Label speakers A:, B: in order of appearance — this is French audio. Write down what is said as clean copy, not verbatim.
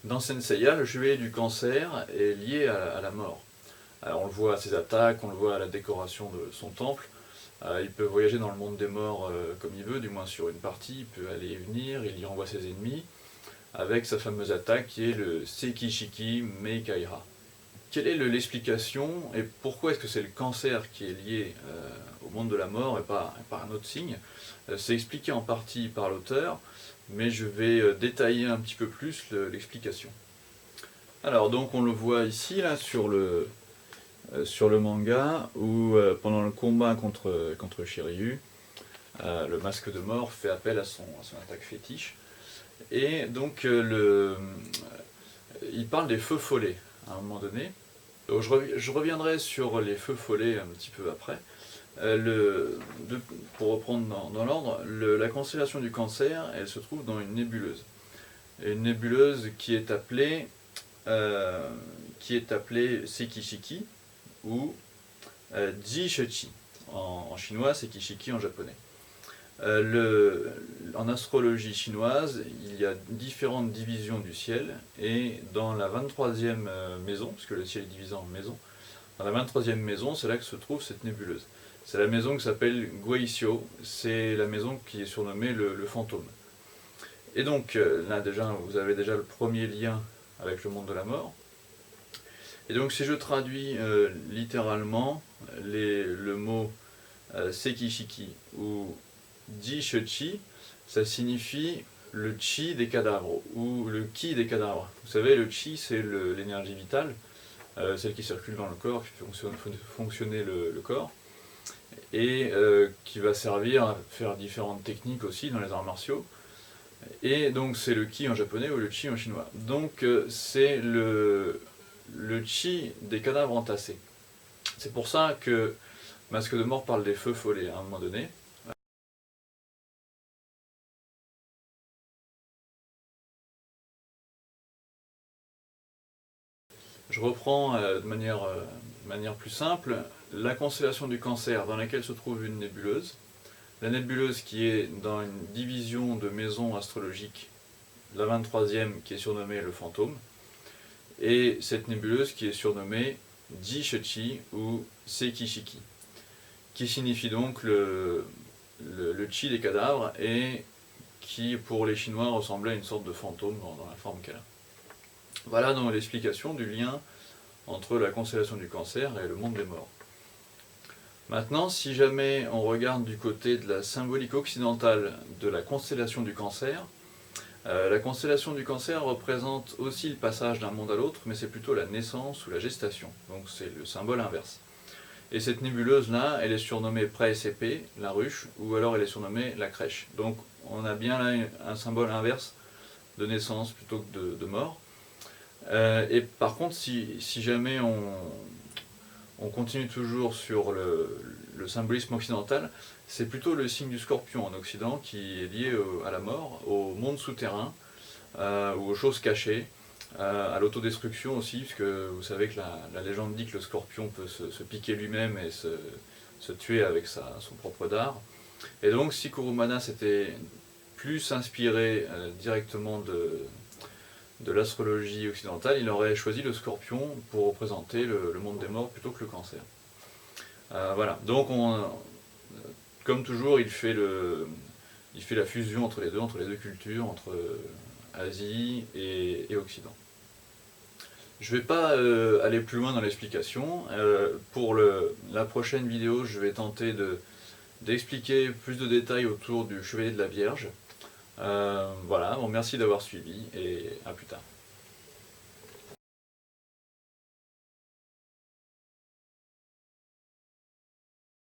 A: Dans Senseiya, le chevalier du cancer est lié à la mort. Alors, on le voit à ses attaques, on le voit à la décoration de son temple. Il peut voyager dans le monde des morts comme il veut, du moins sur une partie, il peut aller et venir, il y renvoie ses ennemis, avec sa fameuse attaque qui est le Sekishiki Meikaira. Quelle est l'explication et pourquoi est-ce que c'est le cancer qui est lié au monde de la mort et pas un autre signe? C'est expliqué en partie par l'auteur, mais je vais détailler un petit peu plus l'explication. Alors donc on le voit ici là sur le manga où pendant le combat contre Shiryu, le masque de mort fait appel à son attaque fétiche. Et donc il parle des feux follets à un moment donné. Donc, je reviendrai sur les feux follets un petit peu après. Pour reprendre dans l'ordre, la constellation du cancer, elle se trouve dans une nébuleuse. Et une nébuleuse qui est appelée Sekishiki ou Jishechi en chinois, Sekishiki en japonais. En astrologie chinoise, il y a différentes divisions du ciel, et dans la 23e maison, puisque le ciel est divisé en maisons, dans la 23e maison, c'est là que se trouve cette nébuleuse. C'est la maison qui s'appelle Guizhou, c'est la maison qui est surnommée le fantôme. Et donc, là déjà, vous avez déjà le premier lien avec le monde de la mort. Et donc, si je traduis littéralement le mot Sekishiki ou Jishechi, ça signifie le chi des cadavres ou le ki des cadavres. Vous savez, le chi, c'est l'énergie vitale, celle qui circule dans le corps, qui fait fonctionner le corps, et qui va servir à faire différentes techniques aussi dans les arts martiaux. Et donc c'est le ki en japonais ou le chi en chinois. Donc c'est le chi des cadavres entassés. C'est pour ça que Masque de mort parle des feux follets à un moment donné. Je reprends de manière plus simple la constellation du cancer dans laquelle se trouve une nébuleuse. La nébuleuse qui est dans une division de maisons astrologiques, la 23e qui est surnommée le fantôme, et cette nébuleuse qui est surnommée Jishechi ou Sekishiki, qui signifie donc le chi des cadavres et qui pour les Chinois ressemblait à une sorte de fantôme dans la forme qu'elle a. Voilà donc l'explication du lien entre la constellation du cancer et le monde des morts. Maintenant, si jamais on regarde du côté de la symbolique occidentale de la constellation du cancer, la constellation du cancer représente aussi le passage d'un monde à l'autre, mais c'est plutôt la naissance ou la gestation, donc c'est le symbole inverse. Et cette nébuleuse-là, elle est surnommée Praesepe, la ruche, ou alors elle est surnommée la crèche. Donc on a bien là un symbole inverse de naissance plutôt que de mort. Et par contre, si jamais on continue toujours sur le symbolisme occidental, c'est plutôt le signe du scorpion en Occident qui est lié à la mort, au monde souterrain, ou aux choses cachées, à l'autodestruction aussi, puisque vous savez que la légende dit que le scorpion peut se piquer lui-même et se tuer avec son propre dard. Et donc si Kurumada s'était plus inspiré directement de l'astrologie occidentale, il aurait choisi le scorpion pour représenter le monde des morts plutôt que le cancer. Voilà, donc comme toujours, il fait la fusion entre les deux cultures, entre Asie et Occident. Je ne vais pas aller plus loin dans l'explication. Pour la prochaine vidéo, je vais tenter d'expliquer plus de détails autour du Chevalier de la Vierge. Voilà, bon, merci d'avoir suivi et à plus tard.